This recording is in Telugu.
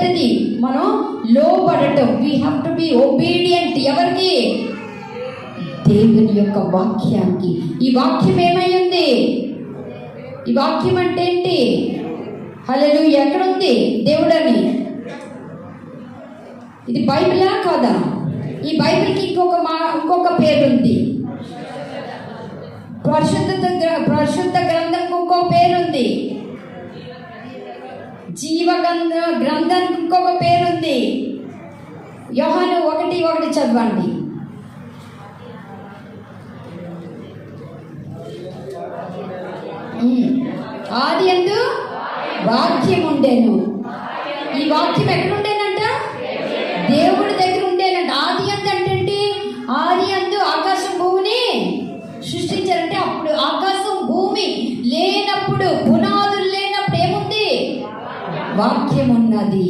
మొదటిది మనం లోబడటం. We have to be obedient. ఎవరికి? దేవుని యొక్క వాక్యానికి. ఈ వాక్యం ఏమై ఉంది? ఈ వాక్యం అంటే ఏంటి? హల్లెలూయా. ఎక్కడుంది దేవుడని? ఇది బైబిలా కాదా? ఈ బైబిల్కి ఇంకొక పేరుంది. పరిశుద్ధ గ్రంథంకి ఇంకొక పేరుంది. గ్రంథానికి ఇంకొక పేరుంది. యోహాను 1:1 చదవండి. ఆది యందు వాక్యం ఉండెను. ఈ వాక్యం ఎక్కడుండేనంట? దేవుడి దగ్గర ఉండేనంట. ఆది యందు అంటే ఆది యందు ఆకాశం భూమిని సృష్టించారంటే అప్పుడు ఆకాశం భూమి లేనప్పుడు, పునాదులు లేనప్పుడు ఏముంది? వాక్యం ఉన్నది.